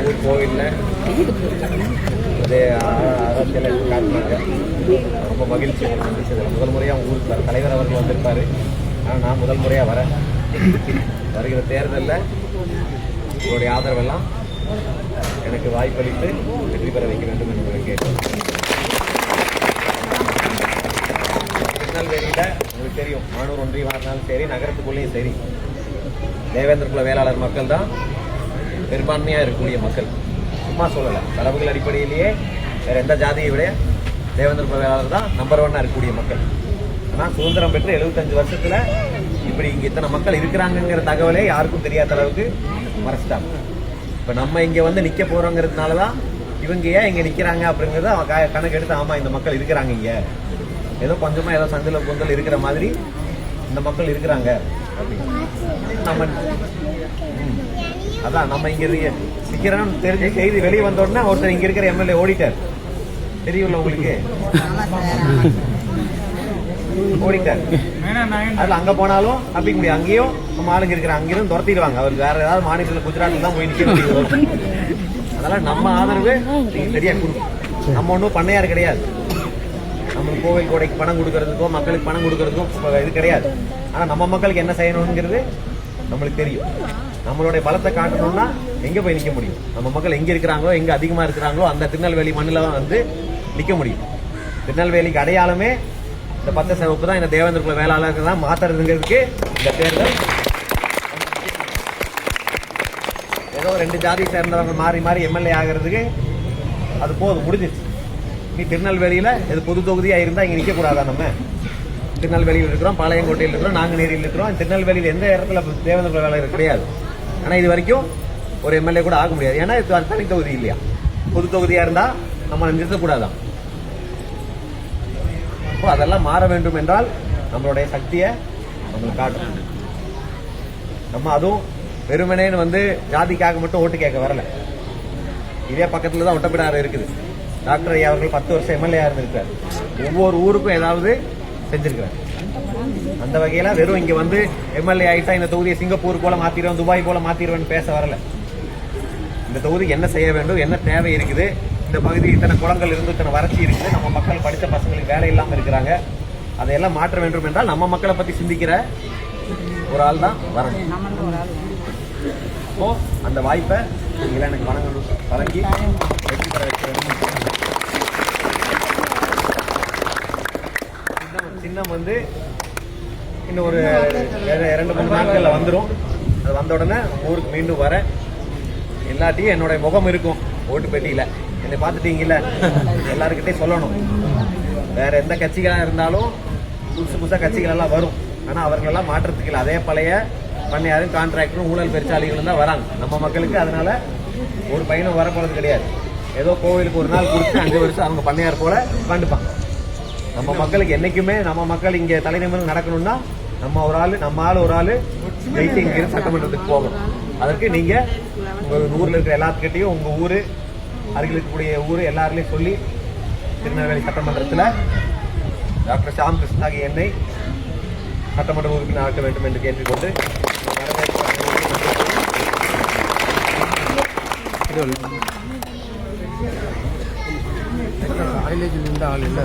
ஊர் கோவிலில் அதே அரசியலை காட்டினாங்க. ரொம்ப மகிழ்ச்சி சந்திச்சதில் முதல் முறையாக ஊருக்கு தலைவர் அவர்கள் வந்திருப்பார். ஆனால் நான் முதல் முறையாக வரேன். வருகிற தேர்தலில் உங்களுடைய ஆதரவெல்லாம் எனக்கு வாய்ப்பளித்து வெற்றி பெற வைக்க வேண்டும் என்று கேட்டேன். திருநெல்வேலியில் உங்களுக்கு தெரியும், மானூர் ஒன்றியமாக இருந்தாலும் சரி, நகரத்துக்குள்ளேயும் சரி, தேவேந்திர குல வேளாளர் மக்கள் தான் பெரும்பான்மையாக இருக்கக்கூடிய மக்கள். சும்மா சொல்லலை, தரவுகள் அடிப்படையிலேயே வேறு எந்த ஜாதியை விட தேவேந்திர குல வேளாளர் தான் நம்பர் 1 இருக்கக்கூடிய மக்கள். ஆனால் சுதந்திரம் பெற்று 75 வருஷத்தில் இப்படி இங்கே இத்தனை மக்கள் இருக்கிறாங்கங்கிற தகவலே யாருக்கும் தெரியாத அளவுக்கு மறைச்சிட்டாங்க. இப்போ நம்ம இங்கே வந்து நிற்க போகிறோங்கிறதுனால தான் இவங்க ஏன் இங்கே நிற்கிறாங்க அப்படிங்கிறத கணக்கு எடுத்து, ஆமாம் இந்த மக்கள் இருக்கிறாங்க, இங்கே ஏதோ கொஞ்சமாக ஏதோ சந்தில பொங்கல் இருக்கிற மாதிரி இந்த மக்கள் இருக்கிறாங்க அப்படின்னு நம்ம அதான் நம்ம இங்கே நிற்கிறோம்னு தெரிஞ்சு செய்தி வெளியே வந்தோடனே ஒருத்தர் இங்கே இருக்கிற எம்எல்ஏ ஓடிட்டார். தெரியும்ல உங்களுக்கு, ஓடிட்டார். அதில் அங்கே போனாலும் அப்படி முடியும், அங்கேயும் நம்ம ஆளுங்க இருக்கிற அங்கேயும் துரத்திடுவாங்க. அவர் வேற ஏதாவது மாநிலத்தில் குஜராத்தில் தான் போய் நிற்க வேண்டியது. அதெல்லாம் நம்ம ஆதரவு நீங்கள் சரியா கொடுக்கும். நம்ம ஒன்றும் பண்ணையார் கிடையாது. நம்மளுக்கு கோவில் கோடைக்கு பணம் கொடுக்கறதுக்கோ மக்களுக்கு பணம் கொடுக்கறதுக்கோ இது கிடையாது. ஆனால் நம்ம மக்களுக்கு என்ன செய்யணுங்கிறது நம்மளுக்கு தெரியும். நம்மளுடைய பலத்தை காட்டணும்னா எங்கே போய் நிற்க முடியும்? நம்ம மக்கள் எங்கே இருக்கிறாங்களோ, எங்கே அதிகமாக இருக்கிறாங்களோ அந்த திருநெல்வேலி மண்ணில் தான் வந்து நிற்க முடியும். திருநெல்வேலிக்கு அடையாளமே இந்த 10 சிவப்பு தான். இந்த தேவேந்திர குல வேளாளருக்கு தான் மாற்றுறதுங்கிறதுக்கு இந்த தேர்தல். ஏதோ 2 ஜாதி சேர்ந்தவங்க மாறி மாறி எம்எல்ஏ ஆகிறதுக்கு அது போதும், முடிஞ்சிச்சு. நீ திருநெல்வேலியில் இது பொது தொகுதியாக இருந்தால் இங்கே நிற்கக்கூடாதா? நம்ம திருநெல்வேலியில் இருக்கிறோம், பாளையங்கோட்டையில் இருக்கிறோம், நாங்குநேரியில் இருக்கிறோம். திருநெல்வேலியில் எந்த இடத்துல தேவேந்திர குல வேளாளர் கிடையாது. ஆனால் இது வரைக்கும் ஒரு எம்எல்ஏ கூட ஆக முடியாது. ஏன்னா இது தனி தொகுதி இல்லையா? பொது தொகுதியாக இருந்தால் நம்ம நிறுத்தக்கூடாதான். அப்போ அதெல்லாம் மாற வேண்டும் என்றால் நம்மளுடைய சக்தியை நம்மளுக்கு காட்டணும். நம்ம அதுவும் வெறுமனேன்னு வந்து ஜாதிக்காக மட்டும் ஓட்டு கேட்க வரல. இதே பக்கத்தில் தான் ஒட்டப்பிடாரம் இருக்குது. டாக்டர் ஐயா அவர்கள் 10 வருஷம் எம்எல்ஏ இருந்திருக்காரு. ஒவ்வொரு ஊருக்கும் ஏதாவது செஞ்சிருக்கிறார். அந்த வகையில் வெறும் இங்கே வந்து எம்எல்ஏ ஆகிட்டா இந்த தொகுதியை சிங்கப்பூர் போல மாற்றிடுவோம், துபாய் போல மாற்றிடுவேன்னு பேச வரல. இந்த தொகுதிக்கு என்ன செய்ய வேண்டும், என்ன தேவை இருக்குது, இந்த பகுதியில் இத்தனை குளங்கள் இருந்து இத்தனை வறட்சி இருக்குது, நம்ம மக்கள் படித்த பசங்களுக்கு வேலை இல்லாமல் இருக்கிறாங்க, அதையெல்லாம் மாற்ற வேண்டும் என்றால் நம்ம மக்களை பற்றி சிந்திக்கிற ஒரு ஆள் தான் வரணும். அப்போ அந்த வாய்ப்பை நீங்களே எனக்கு வழங்கி வெற்றி பெற வைக்க வேண்டும். சின்னம் வந்து இன்னும் ஒரு 2-3 நாட்களில் வந்துடும். அது வந்த உடனே ஊருக்கு மீண்டும் வர எல்லாத்தையும் என்னுடைய முகம் இருக்கும் ஓட்டு பெட்டியில். என்னை பார்த்துட்டீங்கல்ல, எல்லாருக்கிட்டையும் சொல்லணும். வேற எந்த கட்சிகளாக இருந்தாலும் புதுசாக கட்சிகள் எல்லாம் வரும். ஆனால் அவர்களெல்லாம் மாற்றத்துக்கு இல்லை. அதே பழைய பண்ணையாரும் கான்ட்ராக்டரும் ஊழல் பெருச்சாளிகளும் தான் வராங்க நம்ம மக்களுக்கு. அதனால ஒரு பையனும் வரப்போறது கிடையாது. ஏதோ கோவிலுக்கு ஒரு நாள் கொடுத்து 5 வருஷம் அவங்க பண்ணையார் போல உட்காந்துப்பாங்க. நம்ம மக்களுக்கு என்னைக்குமே நம்ம மக்கள் இங்கே தலைநிமிர்ந்து நடக்கணும்னா நம்ம ஆள் ஒரு ஆள் ஜெயிச்சு இங்கே சட்டமன்றத்துக்கு போகணும். அதற்கு நீங்கள் உங்கள் ஊரில் இருக்கிற எல்லாத்துக்கிட்டையும் உங்கள் ஊர் அருகில் இருக்கக்கூடிய ஊர் எல்லாருலையும் சொல்லி திருநெல்வேலி சட்டமன்றத்தில் டாக்டர் ஷாம் கிருஷ்ணாகி என்னை சட்டமன்ற உறுப்பினர் ஆக்க வேண்டும் என்று கேட்டுக்கொண்டு மைலேஜில் இருந்த ஆள் இல்லை.